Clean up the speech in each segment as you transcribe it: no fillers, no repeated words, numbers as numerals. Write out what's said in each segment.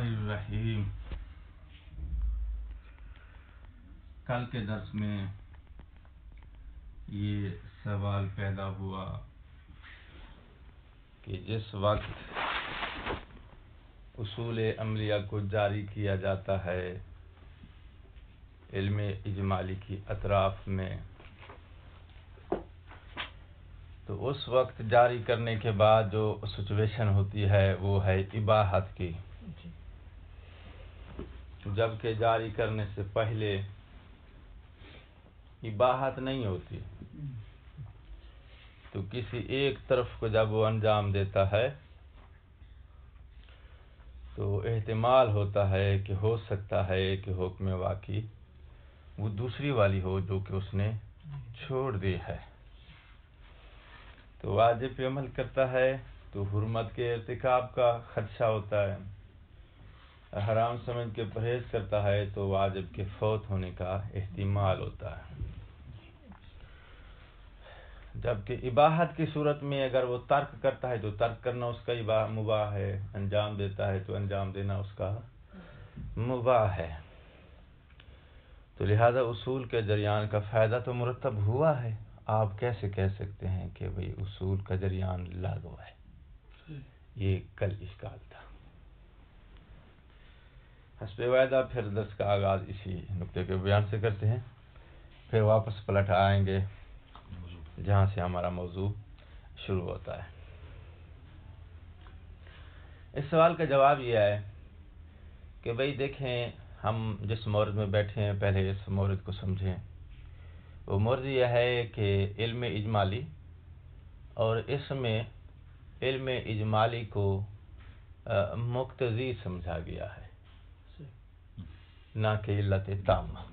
الرحیم۔ کل کے درس میں یہ سوال پیدا ہوا کہ جس وقت اصول عملیہ کو جاری کیا جاتا ہے علم اجمالی کی اطراف میں، تو اس وقت جاری کرنے کے بعد جو سچویشن ہوتی ہے وہ ہے اباحت کی، جبکہ جاری کرنے سے پہلے اباحت نہیں ہوتی۔ تو کسی ایک طرف کو جب وہ انجام دیتا ہے تو احتمال ہوتا ہے کہ ہو سکتا ہے کہ حکم واقعی وہ دوسری والی ہو جو کہ اس نے چھوڑ دی ہے، تو واجب پہ عمل کرتا ہے تو حرمت کے ارتکاب کا خدشہ ہوتا ہے، حرام سمجھ کے پرہیز کرتا ہے تو واجب کے فوت ہونے کا احتمال ہوتا ہے۔ جبکہ اباحت کی صورت میں اگر وہ ترک کرتا ہے تو ترک کرنا اس کا مباح ہے، انجام دیتا ہے تو انجام دینا اس کا مباح ہے۔ تو لہذا اصول کے جریان کا فائدہ تو مرتب ہوا ہے، آپ کیسے کہہ سکتے ہیں کہ بھئی اصول کا جریان لاغو ہے؟ یہ کل اشکال تھا۔ حسب وعدہ پھر درس کا آغاز اسی نقطے کے بیان سے کرتے ہیں، پھر واپس پلٹ آئیں گے جہاں سے ہمارا موضوع شروع ہوتا ہے۔ اس سوال کا جواب یہ ہے کہ بھئی دیکھیں، ہم جس مورد میں بیٹھے ہیں پہلے اس مورد کو سمجھیں۔ وہ مورد یہ ہے کہ علم اجمالی، اور اس میں علم اجمالی کو مقتضی سمجھا گیا ہے نہ کہ علت تامہ۔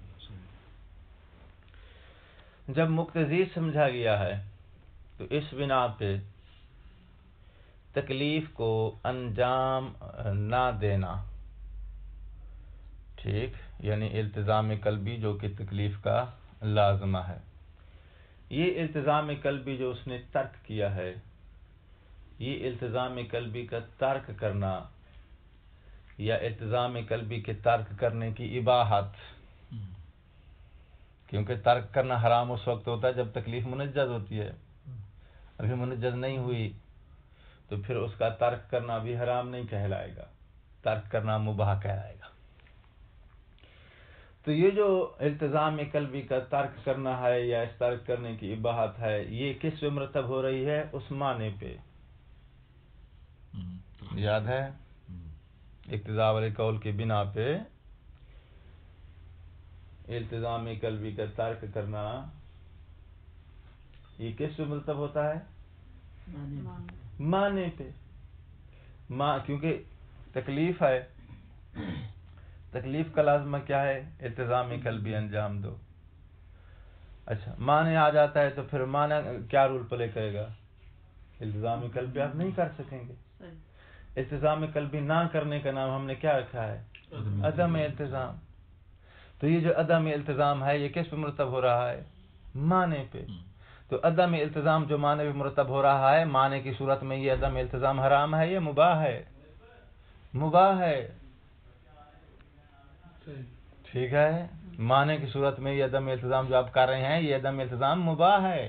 جب مقتضی سمجھا گیا ہے تو اس بنا پہ تکلیف کو انجام نہ دینا، ٹھیک، یعنی التزام قلبی جو کہ تکلیف کا لازمہ ہے، یہ التزام قلبی جو اس نے ترک کیا ہے، یہ التزام قلبی کا ترک کرنا یا التزام قلبی کے ترک کرنے کی اباحت، کیونکہ ترک کرنا حرام اس وقت ہوتا ہے جب تکلیف منجز ہوتی ہے، ابھی منجز نہیں ہوئی تو پھر اس کا ترک کرنا بھی حرام نہیں کہلائے گا، ترک کرنا مباح کہلائے گا۔ تو یہ جو التزام قلبی کا ترک کرنا ہے یا اس ترک کرنے کی اباحت ہے، یہ کس پہ مرتب ہو رہی ہے؟ اس معنی پہ، یاد ہے اقتضاء والے قول کی بنا پہ التزام قلبی کا ترک کرنا یہ کس پہ مرتب ہوتا ہے؟ معنی پہ، کیونکہ تکلیف ہے، تکلیف کا لازمہ کیا ہے؟ التزام قلبی انجام دو۔ اچھا، معنی آ جاتا ہے تو پھر معنی کیا رول پلے کرے گا؟ التزام قلبی آپ نہیں کر سکیں گے۔ التزام قلبی نہ کرنے کا نام ہم نے کیا رکھا ہے؟ عدم التزام۔ تو یہ جو عدم التزام ہے یہ کس پہ مرتب ہو رہا ہے؟ معنی پہ۔ تو عدم التزام جو معنی پہ مرتب ہو رہا ہے، معنی کی صورت میں یہ عدم التزام حرام ہے یا مباح ہے؟ مباح ہے، ٹھیک ہے، معنی کی صورت میں یہ عدم التزام جو آپ کر رہے ہیں یہ عدم التزام مباح ہے،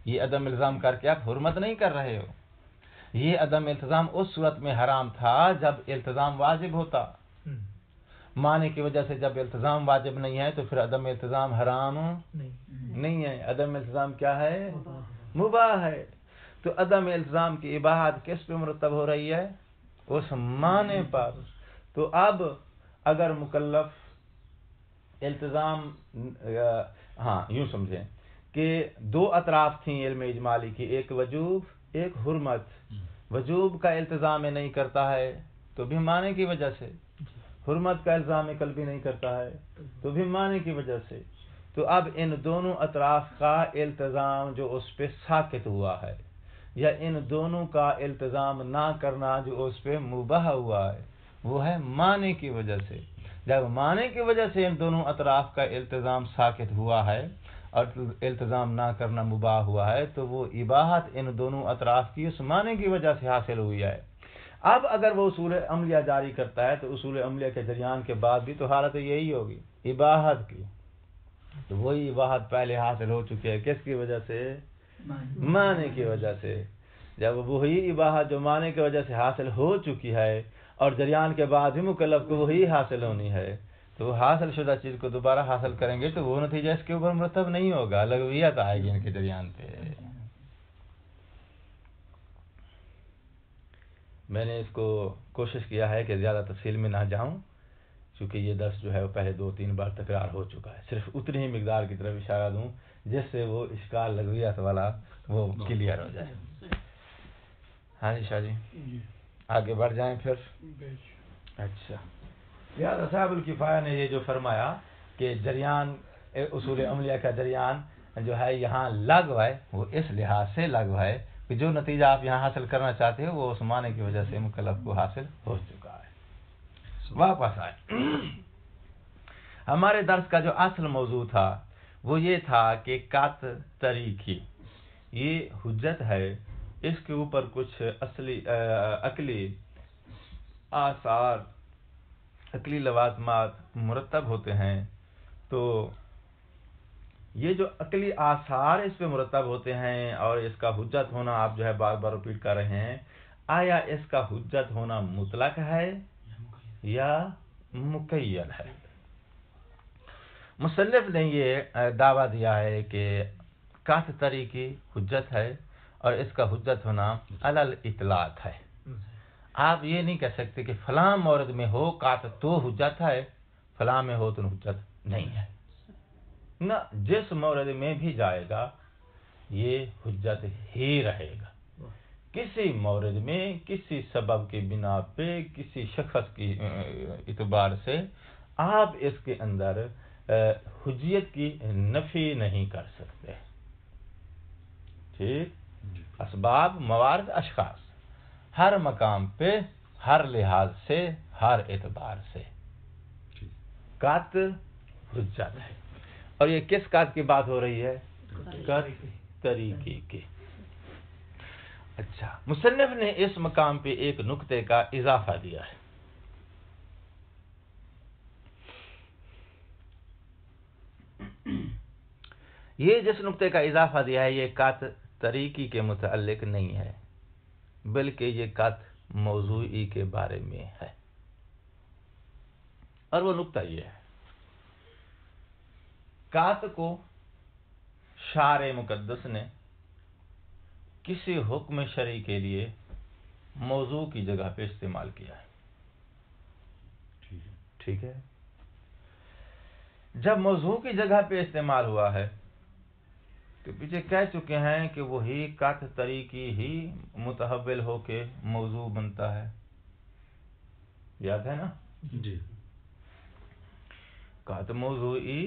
یہ عدم التزام کر کے آپ حرمت نہیں کر رہے ہو۔ یہ عدم التزام اس صورت میں حرام تھا جب التزام واجب ہوتا، معنی کی وجہ سے جب التزام واجب نہیں ہے تو پھر عدم التزام حرام نہیں ہے، عدم التزام کیا ہے؟ مباح ہے۔ تو عدم التزام کی اباحت کس پہ مرتب ہو رہی ہے؟ اس معنی پر۔ تو اب اگر مکلف التزام، ہاں یوں سمجھیں کہ دو اطراف تھیں علم اجمالی کی، ایک وجوب ایک حرمت، وجوب کا التزام نہیں کرتا ہے تو بھی معنی کی وجہ سے، حرمت کا الزام قلبی نہیں کرتا ہے تو بھی معنی کی وجہ سے، تو اب ان دونوں اطراف کا التزام جو اس پہ ساقط ہوا ہے یا ان دونوں کا التزام نہ کرنا جو اس پہ مباح ہوا ہے وہ ہے معنی کی وجہ سے۔ جب معنی کی وجہ سے ان دونوں اطراف کا التزام ساقط ہوا ہے اور التزام نہ کرنا مباح ہوا ہے تو وہ اباحت ان دونوں اطراف کی اس معنی کی وجہ سے حاصل ہوئی ہے۔ اب اگر وہ اصول عملیہ جاری کرتا ہے تو اصول عملیہ کے جریان کے بعد بھی تو حالت یہی ہوگی اباحت کی. تو وہی اباحت پہلے حاصل ہو چکی ہے کس کی وجہ سے؟ معنی کی وجہ سے. جب وہی اباحت جو معنی کی وجہ سے حاصل ہو چکی ہے اور جریان کے بعد بھی مکلف کو وہی حاصل ہونی ہے تو وہ حاصل شدہ چیز کو دوبارہ حاصل کریں گے تو وہ نتیجہ اس کے اوپر مرتب نہیں ہوگا، لغویت آئے گی ان کے جریان پہ. میں نے اس کو کوشش کیا ہے کہ زیادہ تفصیل میں نہ جاؤں چونکہ یہ درس جو ہے وہ پہلے 2-3 بار تکرار ہو چکا ہے، صرف اتنی ہی مقدار کی طرف اشارہ دوں جس سے وہ اشکال لغویت والا وہ کلیئر ہو جائے. ہاں جی شاہ جی آگے بڑھ جائیں پھر. اچھا لہٰذا صاحب الکفایہ نے یہ جو فرمایا کہ جریان اصول عملیہ کا جریان جو ہے یہاں لغو ہے، وہ اس لحاظ سے لغو ہے کہ جو نتیجہ آپ یہاں حاصل کرنا چاہتے ہو وہ اس معنی کی وجہ سے مکلف کو حاصل ہو چکا ہے. واپس آئے. ہمارے درس کا جو اصل موضوع تھا وہ یہ تھا کہ قط طریقی یہ حجت ہے، اس کے اوپر کچھ اصلی عقلی آثار عقلی لوازمات مرتب ہوتے ہیں. تو یہ جو عقلی آثار اس پہ مرتب ہوتے ہیں اور اس کا حجت ہونا آپ جو ہے بار بار ریپیٹ کر رہے ہیں، آیا اس کا حجت ہونا مطلق ہے یا مقید ہے؟ مصنف نے یہ دعویٰ دیا ہے کہ قط طریقی حجت ہے اور اس کا حجت ہونا علی الاطلاق ہے. آپ یہ نہیں کہہ سکتے کہ فلاں مورد میں ہو قط تو حجت ہے، فلاں میں ہو تو حجت نہیں ہے. نہ، جس مورد میں بھی جائے گا یہ حجت ہی رہے گا. کسی مورد میں کسی سبب کی بنا پہ کسی شخص کی اعتبار سے آپ اس کے اندر حجیت کی نفی نہیں کر سکتے. ٹھیک؟ اسباب، موارد، اشخاص ہر مقام پہ ہر لحاظ سے ہر اعتبار سے قط حجت ہے. اور یہ کس قط کی بات ہو رہی ہے؟ قط طریقی کی. اچھا مصنف نے اس مقام پہ ایک نقطے کا اضافہ دیا ہے. یہ جس نقطے کا اضافہ دیا ہے یہ قط طریقی کے متعلق نہیں ہے بلکہ یہ قط موضوعی کے بارے میں ہے. اور وہ نقطہ یہ ہے قط کو شارع مقدس نے کسی حکم شرعی کے لیے موضوع کی جگہ پہ استعمال کیا ہے. ٹھیک ہے؟ جب موضوع کی جگہ پہ استعمال ہوا ہے تو پیچھے کہہ چکے ہیں کہ وہی قط طریقی ہی متحول ہو کے موضوع بنتا ہے. یاد ہے نا؟ جی. قط موضوعی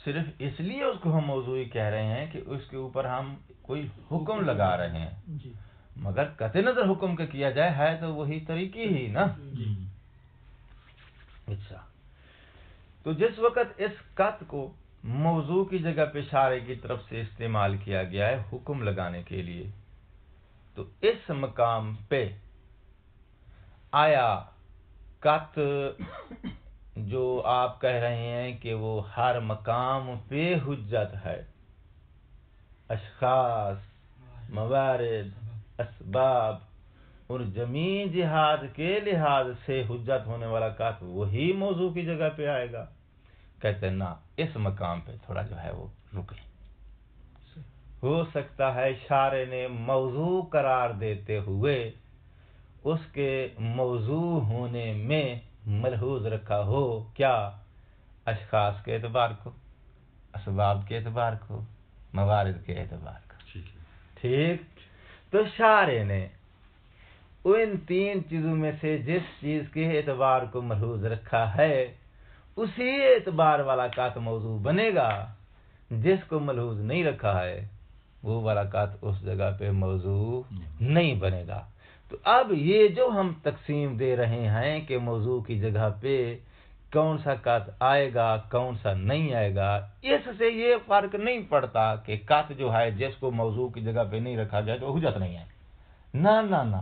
صرف اس لیے اس کو ہم موضوعی کہہ رہے ہیں کہ اس کے اوپر ہم کوئی حکم لگا رہے ہیں، مگر قطع نظر حکم کا کیا جائے ہے تو وہی طریقی ہی نا. اچھا تو جس وقت اس قط کو موضوع کی جگہ پہ شارع کی طرف سے استعمال کیا گیا ہے حکم لگانے کے لیے تو اس مقام پہ آیا قط جو آپ کہہ رہے ہیں کہ وہ ہر مقام پہ حجت ہے، اشخاص، موارد، اسباب اور جمیع جہاد کے لحاظ سے حجت ہونے والا قط وہی موضوع کی جگہ پہ آئے گا؟ کہتے ہیں نا، اس مقام پہ تھوڑا جو ہے وہ رکے. ہو سکتا ہے شارع نے موضوع قرار دیتے ہوئے اس کے موضوع ہونے میں ملحوظ رکھا ہو کیا؟ اشخاص کے اعتبار کو، اسباب کے اعتبار کو، موارد کے اعتبار کو. ٹھیک؟ تو شارع نے ان 3 چیزوں میں سے جس چیز کے اعتبار کو ملحوظ رکھا ہے اسی اعتبار والا قط موضوع بنے گا. جس کو ملحوظ نہیں رکھا ہے وہ والا قط اس جگہ پہ موضوع نہیں بنے گا. تو اب یہ جو ہم تقسیم دے رہے ہیں کہ موضوع کی جگہ پہ کون سا قط آئے گا کون سا نہیں آئے گا، اس سے یہ فرق نہیں پڑتا کہ قط جو ہے جس کو موضوع کی جگہ پہ نہیں رکھا گیا تو حجت نہیں ہے. نہ نہ نہ،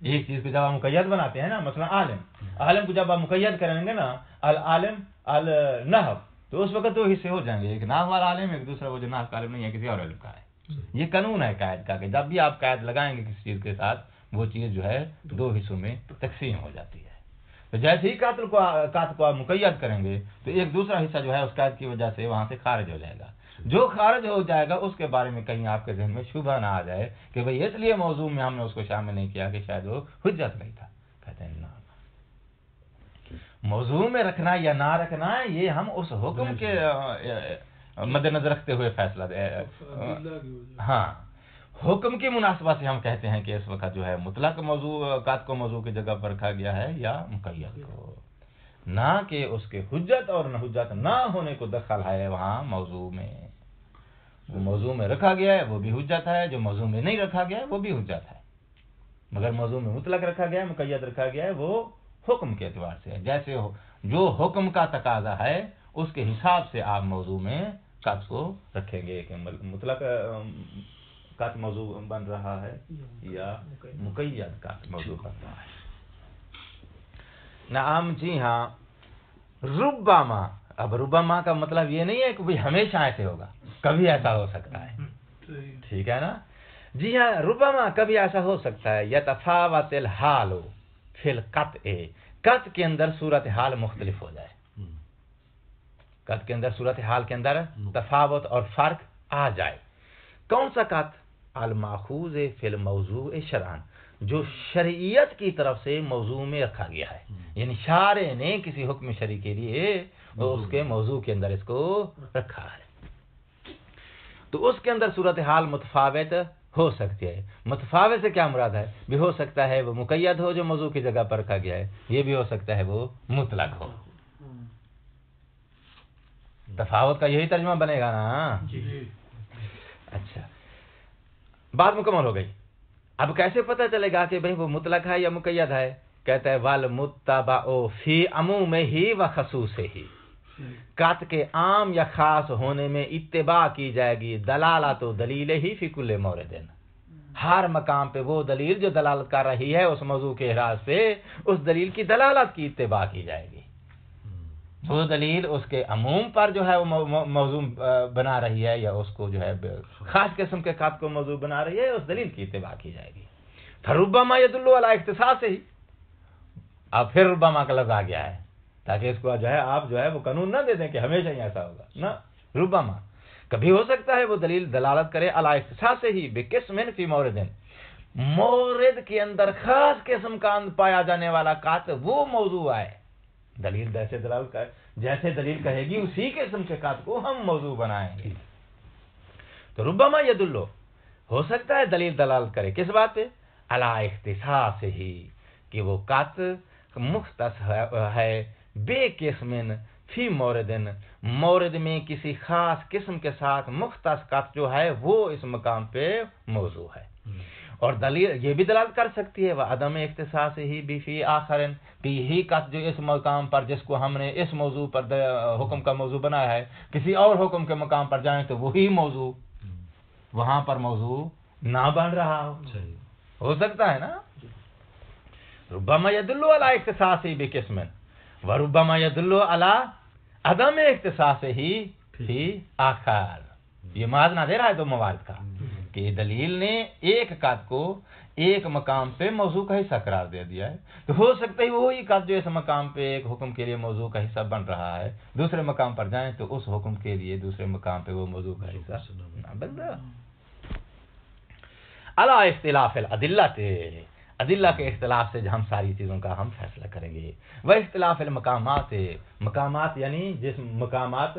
ایک چیز کو جب آپ مقید بناتے ہیں نا، مثلا عالم کو جب آپ مقید کریں گے نا، العالم النحو، تو اس وقت دو حصے ہو جائیں گے، ایک نحو والا عالم، ایک دوسرا وہ جو نحو کا عالم نہیں ہے، کسی اور علم کا ہے۔ یہ قانون ہے قائد کا کہ جب بھی آپ قائد لگائیں گے کسی چیز کے ساتھ، وہ چیز جو ہے دو حصوں میں تقسیم ہو جاتی ہے۔ تو جیسے ہی قاتل کو آپ مقید کریں گے تو ایک دوسرا حصہ جو ہے اس قید کی وجہ سے وہاں سے خارج ہو جائے گا۔ جو خارج ہو جائے گا اس کے بارے میں کہیں آپ کے ذہن میں شبہ نہ آ جائے کہ بھئی اس لیے موضوع میں ہم نے اس کو شامل نہیں کیا کہ شاید وہ حجت نہیں تھا۔ کہتے ہیں نا، موضوع میں رکھنا یا نہ رکھنا یہ ہم اس حکم کے مد نظر رکھتے ہوئے فیصلہ ہاں، حکم کی مناسبت سے ہم کہتے ہیں کہ اس وقت جو ہے مطلق موضوعات کو موضوع کی جگہ پر رکھا گیا ہے یا مقید کو، نہ کہ اس کے حجت اور نہ حجت نہ ہونے کو دخل ہے وہاں موضوع میں۔ وہ موضوع میں رکھا گیا ہے وہ بھی حجت ہے، جو موضوع میں نہیں رکھا گیا ہے وہ بھی حجت ہے، مگر موضوع میں مطلق رکھا گیا ہے، مقید رکھا گیا ہے، وہ حکم کے اعتبار سے ہے۔ جیسے جو حکم کا تقاضا ہے اس کے حساب سے آپ موضوع میں قط کو رکھیں گے کہ مطلق قط موضوع بن رہا ہے یا مقید قط موضوع بن رہا ہے۔ نعم، جی ہاں، ربما، اب ربما کا مطلب یہ نہیں ہے کہ بھئی ہمیشہ ایسے ہوگا، کبھی ایسا ہو سکتا ہے، ٹھیک ہے نا؟ جی ہاں، ربما کبھی ایسا ہو سکتا ہے، یتفاوت الحال فی القطع، قط کے اندر صورتحال مختلف ہو جائے، قط کے اندر صورتحال کے اندر تفاوت اور فرق آ جائے۔ کون سا قط؟ الماخوذ فی الموضوع شرعاً، جو شرعیت کی طرف سے موضوع میں رکھا گیا ہے، یعنی شارع نے کسی حکم شرعی کے لیے اس کے موضوع کے اندر اس کو رکھا ہے، تو اس کے اندر صورتحال متفاوت ہو سکتی ہے۔ متفاوت سے کیا مراد ہے؟ بھی ہو سکتا ہے وہ مقید ہو جو موضوع کی جگہ پر رکھا گیا ہے، یہ بھی ہو سکتا ہے وہ مطلق ہو۔ تفاوت کا یہی ترجمہ بنے گا نا؟ اچھا، بات مکمل ہو گئی۔ اب کیسے پتہ چلے گا کہ بھئی وہ مطلق ہے یا مقید ہے؟ کہتا ہے والمتبع فی عمومہ و خصوصہ، قط کے عام یا خاص ہونے میں اتباع کی جائے گی، دلالت و دلیل ہی فی کل مورد، ہر مقام پہ وہ دلیل جو دلالت کر رہی ہے اس موضوع کے احراز پہ، اس دلیل کی دلالت کی اتباع کی جائے گی۔ وہ دلیل اس کے عموم پر جو ہے وہ موضوع بنا رہی ہے یا اس کو جو ہے خاص قسم کے قط کو موضوع بنا رہی ہے، اس دلیل کی اتباع کی جائے گی۔ فربما یدل علی اختصاص ہی، اب پھر ربما کا لفظ آ گیا ہے تاکہ اس کو جو ہے آپ جو ہے وہ قانون نہ دے دیں کہ ہمیشہ ہی ایسا ہوگا، نہ، ربما کبھی ہو سکتا ہے وہ دلیل دلالت کرے علی اختصاص ہی بقسم فی مورد، مورد کے اندر خاص قسم کا پایا جانے والا قط وہ موضوع ہے، دلیل جیسے دلالت کرے، جیسے دلیل کہے گی اسی قسم کے قط کو ہم موضوع بنائیں گے۔ تو ربما یدل، ہو سکتا ہے دلیل دلالت کرے کس بات پہ؟ علی اختصاص ہی، کہ وہ قط مختص ہے بے قسم فی موردن، مورد میں کسی خاص قسم کے ساتھ مختص قط جو ہے وہ اس مقام پہ موضوع ہے۔ اور دلیل یہ بھی دلالت کر سکتی ہے وہ عدم اختصاص ہی بھی فی آخرن، کہ یہی قط جو اس مقام پر جس کو ہم نے اس موضوع پر حکم کا موضوع بنایا ہے، کسی اور حکم کے مقام پر جائیں تو وہی موضوع وہاں پر موضوع نہ بن رہا ہو سکتا ہے نا۔ ربما یدل علی اختصاص ہی بقسم وربما یدل علی عدم اختصاص ہی فی آخر، یہ ماضی نہ دے رہا ہے دو موارد کا، کہ دلیل نے ایک قط کو ایک مقام پہ موضوع کا حصہ قرار دے دیا ہے، تو ہو سکتا ہے وہی قط جو اس مقام پہ ایک حکم کے لیے موضوع کا حصہ بن رہا ہے، دوسرے مقام پر جائیں تو اس حکم کے لیے دوسرے مقام پہ وہ موضوع کا حصہ نہ بن رہا۔ علی اختلاف الادلہ، ادلہ کے اختلاف سے ہم ساری چیزوں کا ہم فیصلہ کریں گے۔ وہ اختلاف المقامات، مقامات یعنی جس مقامات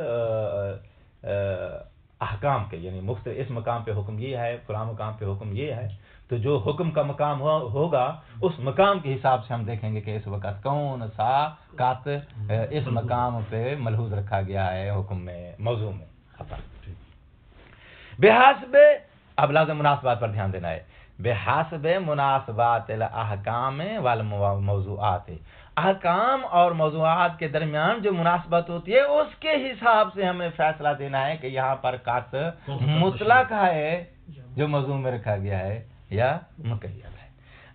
احکام کے، یعنی مختلف، اس مقام پہ حکم یہ ہے، فلاں مقام پہ حکم یہ ہے، تو جو حکم کا مقام ہوگا اس مقام کے حساب سے ہم دیکھیں گے کہ اس وقت کون سا قط اس مقام پہ ملحوظ رکھا گیا ہے حکم میں، موضوع میں۔ بحسب، اب لازم مناسبات پر دھیان دینا ہے، بحسب مناسبات الاحکام والموضوعات، احکام اور موضوعات کے درمیان جو مناسبت ہوتی ہے اس کے حساب سے ہمیں فیصلہ دینا ہے کہ یہاں پر قط مطلق ہے جو موضوع میں رکھا گیا ہے یا مقید ہے۔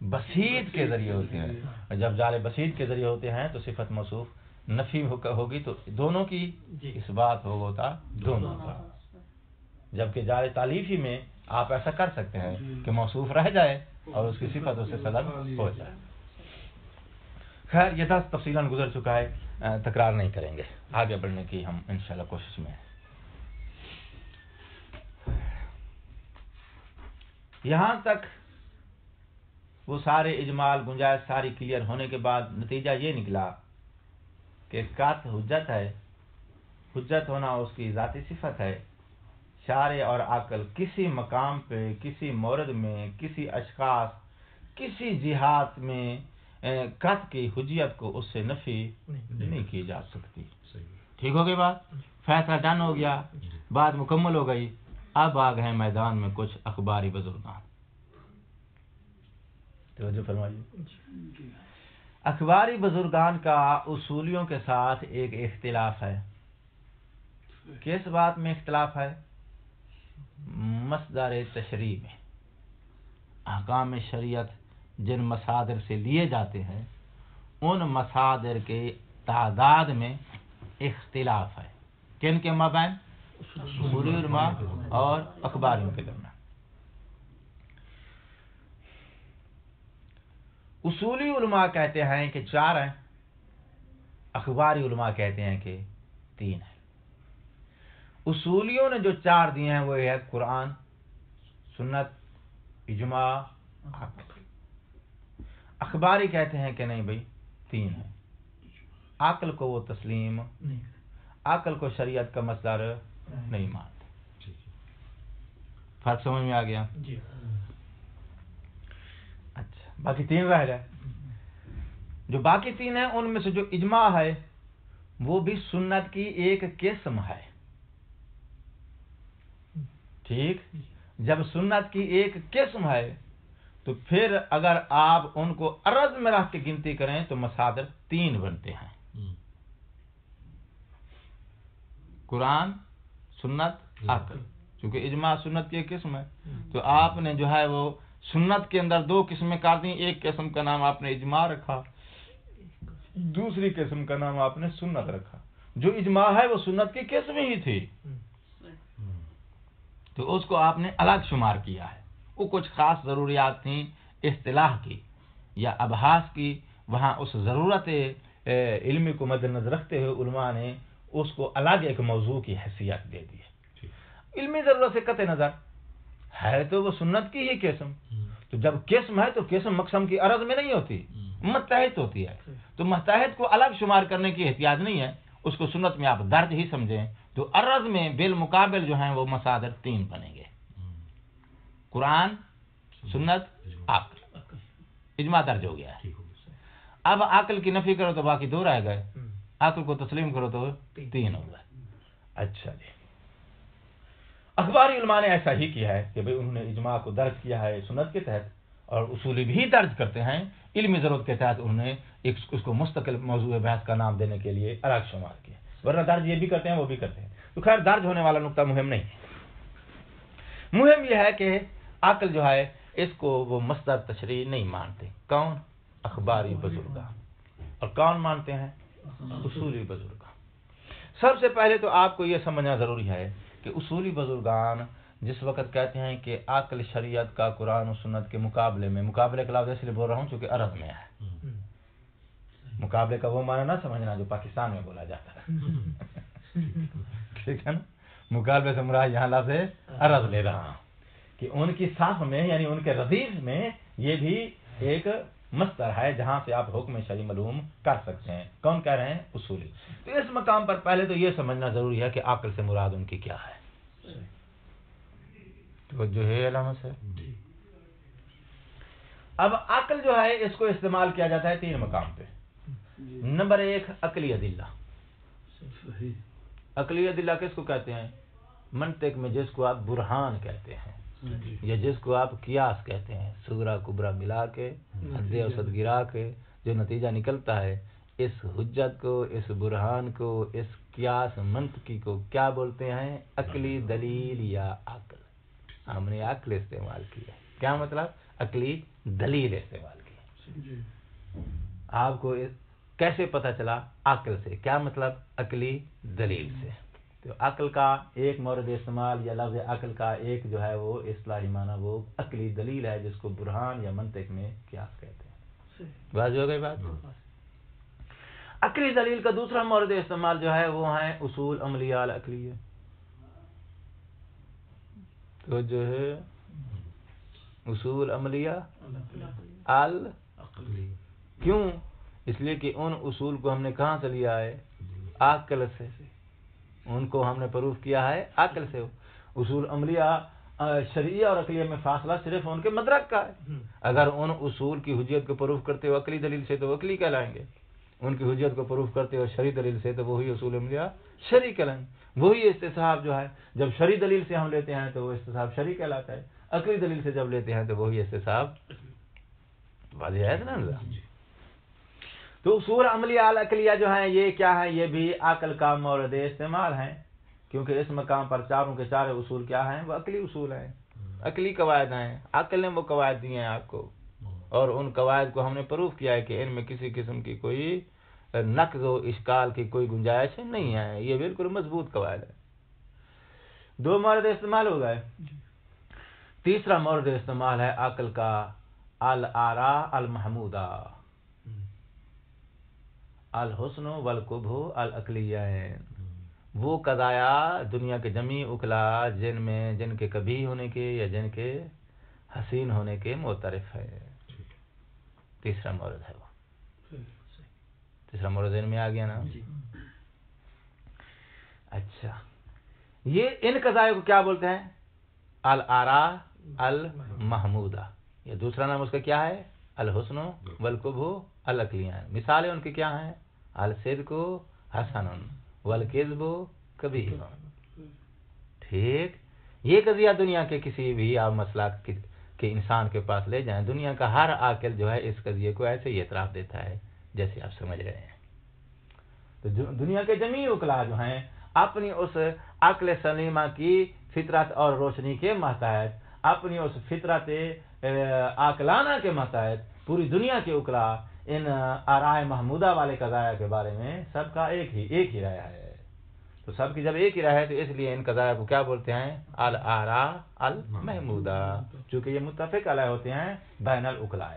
بسیط کے ذریعے ہوتے ہیں. اور جب جال بسیط کے ذریعے ہوتے ہیں تو صفت موصوف نفی ہوگی تو دونوں کی اس بات ہوتا دونوں کا. جبکہ جال تالیفی میں آپ ایسا کر سکتے ہیں کہ موصوف رہ جائے اور اس کی صفت اس سے سلب ہو جائے. خیر یہ دس تفصیلاً گزر چکا ہے, تکرار نہیں کریں گے, آگے بڑھنے کی ہم انشاءاللہ کوشش میں ہیں. یہاں تک وہ سارے اجمال گنجائش ساری کلیئر ہونے کے بعد نتیجہ یہ نکلا کہ قط حجت ہے. حجت ہونا اس کی ذاتی صفت ہے. شارع اور عقل کسی مقام پہ, کسی مورد میں, کسی اشخاص, کسی جہات میں قط کی حجیت کو اس سے نفی نہیں کی جا سکتی. ٹھیک ہو گئی بات؟ فیصلہ ڈن ہو گیا, بات مکمل ہو گئی. اب آ گئے میدان میں کچھ اخباری بزرگان. توجہ فرمائیے. اخباری بزرگان کا اصولیوں کے ساتھ ایک اختلاف ہے. کس بات میں اختلاف ہے؟ مصدر تشریع میں. احکام شریعت جن مصادر سے لیے جاتے ہیں ان مصادر کے تعداد میں اختلاف ہے. کن کے مابین؟ اصولی علماء اور اخباریوں کے درمیان. اصولی علماء کہتے ہیں کہ 4 ہیں, اخباری علماء کہتے ہیں کہ 3 ہیں. اصولیوں نے جو 4 دیے ہیں وہ ہے قرآن, سنت, اجماع, عقل. اخباری کہتے ہیں کہ نہیں بھائی 3 ہیں. عقل کو وہ تسلیم, عقل کو شریعت کا مصدر نہیں مانتے. فرق سمجھ میں آ گیا؟ اچھا, باقی 3 رہ گئے. جو باقی 3 ہیں ان میں سے جو اجماع ہے وہ بھی سنت کی ایک قسم ہے. ٹھیک, جب سنت کی ایک قسم ہے تو پھر اگر آپ ان کو عرض میں رکھ کے گنتی کریں تو مصادر 3 بنتے ہیں. قرآن, سنت, عقل. چونکہ اجماع سنت کی ایک قسم ہے تو آپ نے جو ہے وہ سنت کے اندر 2 قسمیں کر دیں. ایک قسم کا نام آپ نے اجماع رکھا, دوسری قسم کا نام آپ نے سنت رکھا. جو اجماع ہے وہ سنت کی قسم ہی تھی تو اس کو آپ نے الگ شمار کیا ہے. وہ کچھ خاص ضروریات تھیں اصطلاح کی یا ابحاث کی, وہاں اس ضرورت علمی کو مد نظر رکھتے ہوئے علماء نے اس کو الگ ایک موضوع کی حیثیت دے دی ہے. علمی ضرورت سے قطع نظر ہے تو وہ سنت کی ہی قسم. تو جب قسم ہے تو قسم مقسم کی عرض میں نہیں ہوتی, متحد ہوتی ہے. تو متحد کو الگ شمار کرنے کی احتیاط نہیں ہے, اس کو سنت میں آپ درج ہی سمجھیں. تو عرض میں بالمقابل جو ہیں وہ مصادر 3 بنیں گے, قرآن, سنت, عقل. اجماع درج ہو گیا ہے. اب عقل کی نفی کرو تو باقی 2 رہ گئے, عقل کو تسلیم کرو تو 3 ہو گئے. اچھا جی, اخباری علماء نے ایسا ہی کیا ہے کہ بھئی انہوں نے اجماع کو درج کیا ہے سنت کے تحت, اور اصولی بھی درج کرتے ہیں علمی ضرورت کے تحت. انہوں نے اس کو مستقل موضوع بحث کا نام دینے کے لیے الگ شمار کیا, ورنہ درج یہ بھی کرتے ہیں وہ بھی کرتے ہیں. تو خیر درج ہونے والا نقطہ مہم نہیں ہے. مہم یہ ہے کہ عقل جو ہے اس کو وہ مصدر تشریع نہیں مانتے. کون؟ اخباری بزرگان. اور کون مانتے ہیں؟ اصولی بزرگان. سب سے پہلے تو آپ کو یہ سمجھنا ضروری ہے کہ اصولی بزرگان جس وقت کہتے ہیں کہ عقل شریعت کا قرآن و سنت کے مقابلے میں, مقابلے کا لفظ اس لیے بول رہا ہوں چونکہ عرب میں ہے. مقابلے کا وہ معنی نہ سمجھنا جو پاکستان میں بولا جاتا ہے. ٹھیک ہے نا, مقابلے سے مراد یہاں لفظ عرب لے رہا ہوں کہ ان کی صف میں یعنی ان کے ردیف میں یہ بھی ایک مصدر ہے جہاں سے آپ حکم شرعی معلوم کر سکتے ہیں. کون کہہ رہے ہیں؟ اصولی. تو اس مقام پر پہلے تو یہ سمجھنا ضروری ہے کہ عقل سے مراد ان کی کیا ہے. تو جو ہے علامہ سے اب عقل جو ہے اس کو استعمال کیا جاتا ہے 3 مقام پہ. نمبر 1 عقلی ادلہ. عقلی ادلہ کس کو کہتے ہیں؟ منطق میں جس کو آپ برہان کہتے ہیں یا جس کو آپ قیاس کہتے ہیں, صغرا کبرا ملا کے حد اوسط گرا کے جو نتیجہ نکلتا ہے, اس حجت کو, اس برہان کو, اس قیاس منطقی کو کیا بولتے ہیں؟ عقلی دلیل یا عقل. ہم نے عقل استعمال کیا. کیا مطلب؟ عقلی دلیل استعمال کی. جی آپ کو کیسے پتہ چلا؟ عقل سے. کیا مطلب؟ عقلی دلیل سے. تو عقل کا ایک مورد استعمال یا لفظ عقل کا ایک جو ہے وہ اصطلاحی معنی وہ عقلی دلیل ہے، جس کو برہان یا منطق میں قیاس کہتے ہیں. صحیح. واضح ہو گئی بات؟ عقلی دلیل کا دوسرا مورد استعمال جو ہے وہ ہے اصول عملیہ العقلیہ. تو جو ہے اصول عملیہ عقلی. کیوں؟ اس لیے کہ ان اصول کو ہم نے کہاں سے لیا ہے؟ عقل سے. ان کو ہم نے پروف کیا ہے عقل سے. اصول عملیہ شرعیہ اور عقلیہ میں فاصلہ صرف ان کے مدرک کا ہے. اگر ان اصول کی حجیت کو پروف کرتے ہو عقلی دلیل سے تو عقلی کہلائیں گے، ان کی حجیت کو پروف کرتے ہو شرعی دلیل سے تو وہی اصول عملیہ شرعی کہلائیں گے. وہی استصحاب جو ہے جب شرعی دلیل سے ہم لیتے ہیں تو وہ استصحاب شرعی کہلاتا ہے، عقلی دلیل سے جب لیتے ہیں تو وہی استصحاب. واضح ہے نا؟ تو اصول عملیہ العقلیہ جو ہیں یہ کیا ہے؟ یہ بھی عقل کا مورد استعمال ہیں، کیونکہ اس مقام پر چاروں کے چارے اصول کیا ہیں؟ وہ عقلی اصول ہیں، عقلی قواعد ہیں. عقل نے وہ قواعد دیے ہیں آپ کو، اور ان قواعد کو ہم نے پروف کیا ہے کہ ان میں کسی قسم کی کوئی نقض و اشکال کی کوئی گنجائش نہیں ہے. یہ بالکل مضبوط قواعد ہے. دو مورد استعمال ہو گئے. تیسرا مورد استعمال ہے عقل کا الآراء المحمودہ، الحسن والقبح العقلیہ. وہ قضایا دنیا کے جمی اکلا جن کے کبھی ہونے کے یا جن کے حسین ہونے کے معترف ہے. تیسرا مورد ہے وہ. تیسرا مورد ذہن میں آ گیا نا؟ اچھا، یہ ان قضایا کو کیا بولتے ہیں؟ الآراء المحمودہ. یہ دوسرا نام اس کا کیا ہے؟ الحسن والقبح العقلیہ. مثالیں ان کی کیا ہیں؟ الصدق حسن والکذب قبیح. ٹھیک. یہ قضیہ دنیا کے کسی بھی آپ مسئلہ کے انسان کے پاس لے جائیں، دنیا کا ہر عاقل جو ہے اس قضیے کو ایسے ہی اعتراف دیتا ہے جیسے آپ سمجھ رہے ہیں. تو دنیا کے جمیع عقلاء جو ہیں اپنی اس عقل سلیمہ کی فطرت اور روشنی کے محتاج، اپنی اس فطرت عاقلانہ کے محتاج پوری دنیا کے عقلاء ان آراء محمودہ والے قضایا کے بارے میں سب کا ایک ہی رائے ہے. تو سب کی جب ایک ہی رائے ہے تو اس لیے ان قضایا کو کیا بولتے ہیں؟ الآراء المحمودہ، چونکہ یہ متفق علیہ ہوتے ہیں بین العقلاء.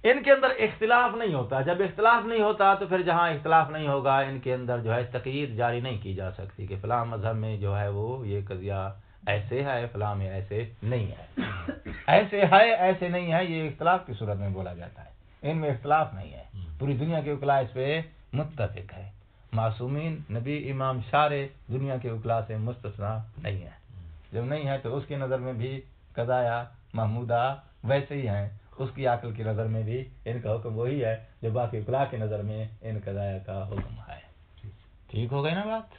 ان کے اندر اختلاف نہیں ہوتا. جب اختلاف نہیں ہوتا تو پھر جہاں اختلاف نہیں ہوگا ان کے اندر جو ہے تقیید جاری نہیں کی جا سکتی کہ فلاں مذہب میں جو ہے وہ یہ قضیہ ایسے ہے، فلاں میں ایسے نہیں ہے. ایسے ہے ایسے نہیں ہے یہ اختلاف کی صورت میں بولا جاتا ہے. ان میں اختلاف نہیں ہے. پوری دنیا کے عقلاء اس پہ متفق ہے. معصومین نبی امام سارے دنیا کے عقلاء سے مستثنا نہیں ہے. جب نہیں ہے تو اس کی نظر میں بھی قضایا محمودہ ویسے ہی ہیں، اس کی عقل کی نظر میں بھی ان کا حکم وہی ہے جو باقی عقلاء کی نظر میں ان قضایا کا حکم ہے. ٹھیک ہو گئی نا بات؟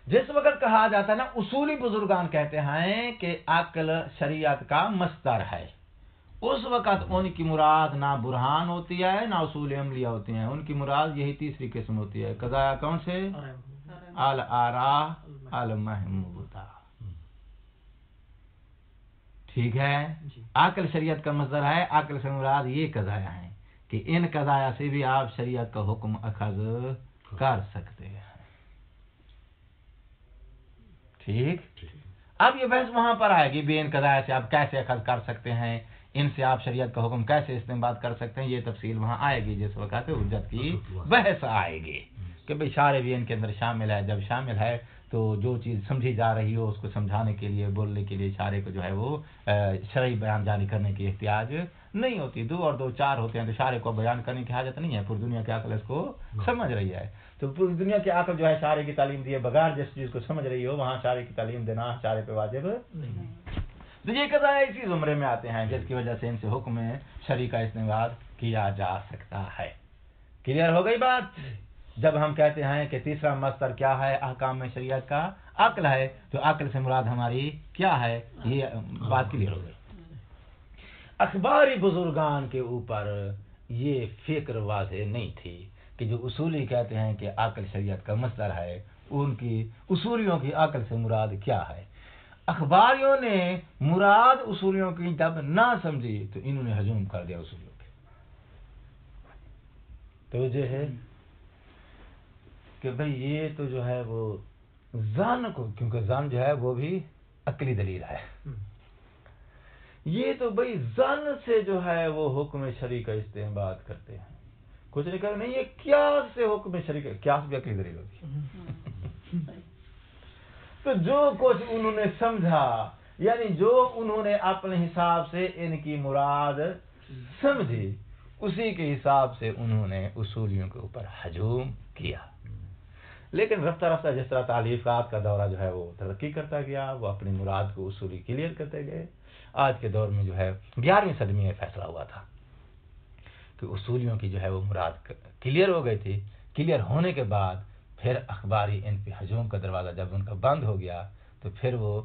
جس وقت کہا جاتا ہے نا، اصولی بزرگان کہتے ہیں کہ عقل شریعت کا مصدر ہے، اس وقت ان کی مراد نہ برہان ہوتی ہے نہ اصول عملیہ ہوتی ہیں. ان کی مراد یہی تیسری قسم ہوتی ہے. قضایا کون سے؟ الآراء المحمودہ. ٹھیک ہے. عقل شریعت کا مصدر ہے. عقل سے مراد یہ قضایا ہیں کہ ان قضایا سے بھی آپ شریعت کا حکم اخذ کر سکتے ہیں. ٹھیک. اب یہ بحث وہاں پر آئے گی بھی ان قضایا سے آپ کیسے اخذ کر سکتے ہیں، ان سے آپ شریعت کا حکم کیسے استنباط کر سکتے ہیں. یہ تفصیل وہاں آئے گی جس وقت حجت کی بحث آئے گی کہ بھئی اشارے بھی ان کے اندر شامل ہے. جب شامل ہے تو جو چیز سمجھی جا رہی ہو اس کو سمجھانے کے لیے، بولنے کے لیے اشارے کو جو ہے وہ شرعی بیان جاری کرنے کی احتیاج نہیں ہوتی. 2 اور 2 4 ہوتے ہیں تو اشارے کو بیان کرنے کی حاجت نہیں ہے. پوری دنیا کی عقل اس کو سمجھ رہی ہے. تو پوری دنیا کی عقل جو ہے اشارے کی تعلیم دیے بغیر جس چیز کو سمجھ رہی ہو وہاں اشارے کی تعلیم دینا اشارے پہ واجب نہیں. تو یہ قضایا اسی زمرے میں آتے ہیں جس کی وجہ سے ان سے حکم شرعی کا استنباط کیا جا سکتا ہے. کلیئر ہو گئی بات؟ جب ہم کہتے ہیں کہ تیسرا مصدر کیا ہے احکام میں شریعت کا؟ عقل ہے. تو عقل سے مراد ہماری کیا ہے؟ یہ بات کلیئر ہو گئی. اخباری بزرگان کے اوپر یہ فکر واضح نہیں تھی کہ جو اصولی کہتے ہیں کہ عقل شریعت کا مصدر ہے، ان کی اصولیوں کی عقل سے مراد کیا ہے. اخباریوں نے مراد اصولیوں کی جب نہ سمجھی تو انہوں نے ہجوم کر دیا اصولیوں پہ. توجہ ہے کہ بھئی یہ تو جو ہے وہ ظن کو، کیونکہ ظن جو ہے وہ بھی عقلی دلیل ہے، یہ تو بھئی ظن سے جو ہے وہ حکم شرعی کا استنباط کرتے ہیں. کچھ نہیں کہا نہیں، یہ قیاس سے حکم شرعی کا، قیاس بھی عقلی دلیل ہوتی ہے. تو جو کچھ انہوں نے سمجھا، یعنی جو انہوں نے اپنے حساب سے ان کی مراد سمجھی، اسی کے حساب سے انہوں نے اصولیوں کے اوپر ہجوم کیا. لیکن رفتہ رفتہ جس طرح تعلیفات کا دورہ جو ہے وہ ترقی کرتا گیا، وہ اپنی مراد کو اصولی کلیئر کرتے گئے. آج کے دور میں جو ہے 11ویں صدی میں یہ فیصلہ ہوا تھا کہ اصولیوں کی جو ہے وہ مراد کلیئر ہو گئی تھی. کلیئر ہونے کے بعد پھر اخباری ان پہ ہجوم کا دروازہ جب ان کا بند ہو گیا تو پھر وہ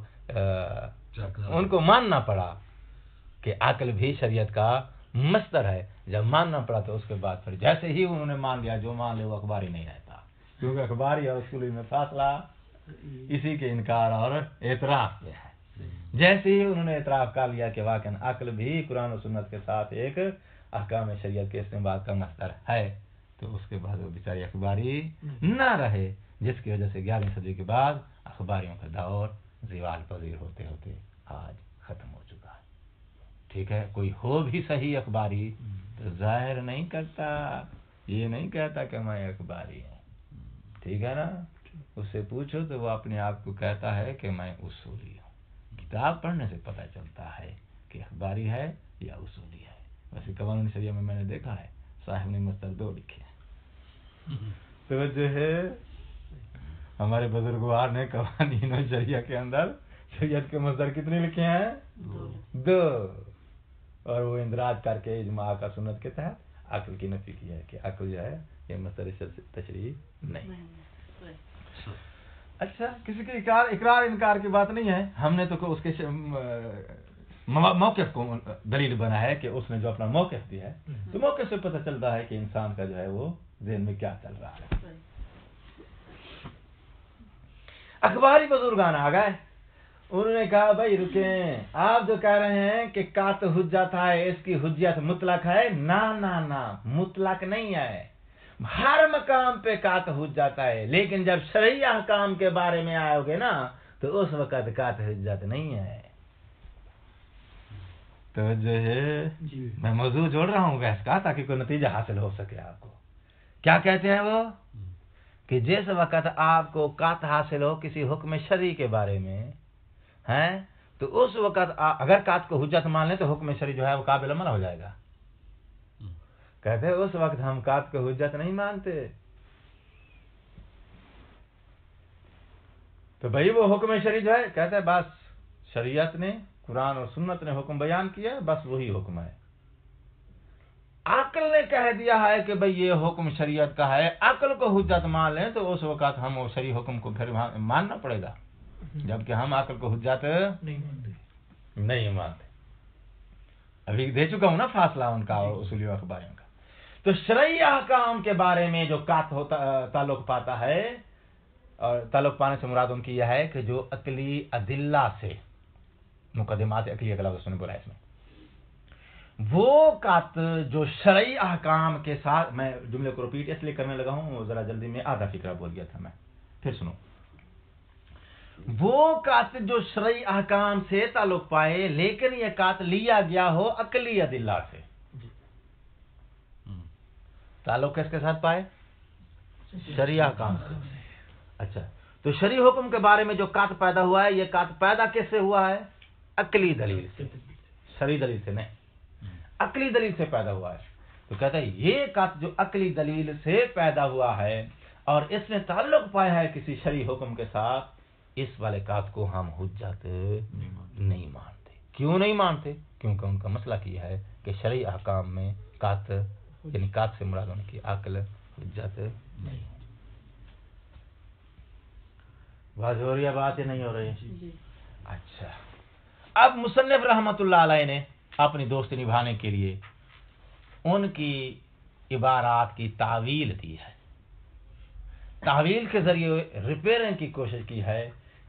ان کو ماننا پڑا کہ عقل بھی شریعت کا مصدر ہے. جب ماننا پڑا تو اس کے بعد پھر جیسے ہی انہوں نے مان لیا، جو مان لے وہ اخباری نہیں رہتا، کیونکہ اخباری اور اصولی میں فاصلہ اسی کے انکار اور اعتراف میں ہے. جیسے ہی انہوں نے اعتراف کر لیا کہ واقعاً عقل بھی قرآن و سنت کے ساتھ ایک احکام شریعت کے استنباط کا مصدر ہے، تو اس کے بعد وہ بیچارے اخباری نہ رہے، جس کی وجہ سے 11ویں صدی کے بعد اخباریوں کا دور زوال پذیر ہوتے ہوتے آج ختم ہو چکا ہے. ٹھیک ہے، کوئی ہو بھی صحیح اخباری تو ظاہر نہیں کرتا، یہ نہیں کہتا کہ میں اخباری ہوں. ٹھیک ہے نا، اس سے پوچھو تو وہ اپنے آپ کو کہتا ہے کہ میں اصولی ہوں. کتاب پڑھنے سے پتہ چلتا ہے کہ اخباری ہے یا اصولی ہے. ویسے قوانین شریعہ میں نے دیکھا ہے صاحب نے مصدر 2 لکھے ہیں. توجہ ہے، ہمارے بزرگوار نے قوانین شریعہ کے اندر شریعت کے مصدر کتنے لکھے ہیں؟ 2. اور وہ اندراج کر کے اجماع کا سنت کے تحت عقل کی نفی کی ہے کہ عقل جو ہے یہ مصدر تشریح نہیں. اچھا، کسی کے اقرار انکار کی بات نہیں ہے، ہم نے تو اس کے موقف کو دلیل بنا ہے کہ اس نے جو اپنا موقف دیا ہے، تو موقف سے پتہ چلتا ہے کہ انسان کا جو ہے وہ ذہن میں کیا چل رہا ہے. اخباری بزرگان آ گئے، انہوں نے کہا بھائی رکیں، آپ جو کہہ رہے ہیں کہ قاط حجت ہے، اس کی حجت مطلق ہے، نہ مطلق نہیں ہے. ہر مقام پہ قاط حجت ہے، لیکن جب شرعی احکام کے بارے میں آؤ گے نا تو اس وقت قاط حجت نہیں ہے. توجہ ہے، میں موضوع جوڑ رہا ہوں بحث کا تاکہ کوئی نتیجہ حاصل ہو سکے. آپ کو کیا کہتے ہیں وہ کہ جس وقت آپ کو قاط حاصل ہو کسی حکم شرعی کے بارے میں ہیں تو اس وقت اگر قاط کو حجت مان لیں تو حکم شرعی جو ہے وہ قابل عمل ہو جائے گا. کہتے ہیں اس وقت ہم قاط کو حجت نہیں مانتے. تو بھائی وہ حکم شرعی جو ہے، کہتے ہیں بس شریعت نے، قرآن اور سنت نے حکم بیان کیا، بس وہی حکم ہے. عقل نے کہہ دیا ہے کہ بھئی یہ حکم شریعت کا ہے، عقل کو حجت مان لیں تو اس وقت ہم وہ شرعی حکم کو پھر ماننا پڑے گا، جبکہ ہم عقل کو حجت نہیں مانتے. ابھی دے چکا ہوں نا فاصلہ ان کا اور اصولی و اخباریوں کا. تو شرعی احکام کے بارے میں جو قاط تعلق پاتا ہے، اور تعلق پانے سے مراد ان کی یہ ہے کہ جو عقلی ادلہ سے، مقدمات عقلی کا لفظ نے بولا اس میں، وہ قاط جو شرعی احکام کے ساتھ، میں جملے کو رپیٹ اس لیے کرنے لگا ہوں، ذرا جلدی میں آدھا فکرہ بول گیا تھا میں، پھر سنو. وہ قاط جو شرعی احکام سے تعلق پائے لیکن یہ قاط لیا گیا ہو عقلی ادلہ سے. تعلق کس کے ساتھ پائے؟ شرعی احکام سے. اچھا، تو شرعی حکم کے بارے میں جو قاط پیدا ہوا ہے، یہ قاط پیدا کس سے ہوا ہے؟ عقلی دلیل سے، شرعی دلیل سے نہیں، عقلی دلیل سے پیدا ہوا ہے. تو کہتا ہے یہ قاط جو عقلی دلیل سے پیدا ہوا ہے اور اس نے تعلق پایا ہے کسی شرعی حکم کے ساتھ، اس والے قاط کو ہم حجت نہیں مانتے. کیوں نہیں مانتے؟ کیونکہ ان کا مسئلہ یہ ہے کہ شرعی احکام میں قاط، یعنی قاط سے مراد ان کی عقل حجت نہیں. واضح ہو رہی ہے بات یا نہیں ہو رہی؟ اچھا، اب مصنف رحمت اللہ علیہ نے اپنی دوستی نبھانے کے لیے ان کی عبارات کی تعویل دی ہے. تعویل کے ذریعے ریپیئرنگ کی کوشش کی ہے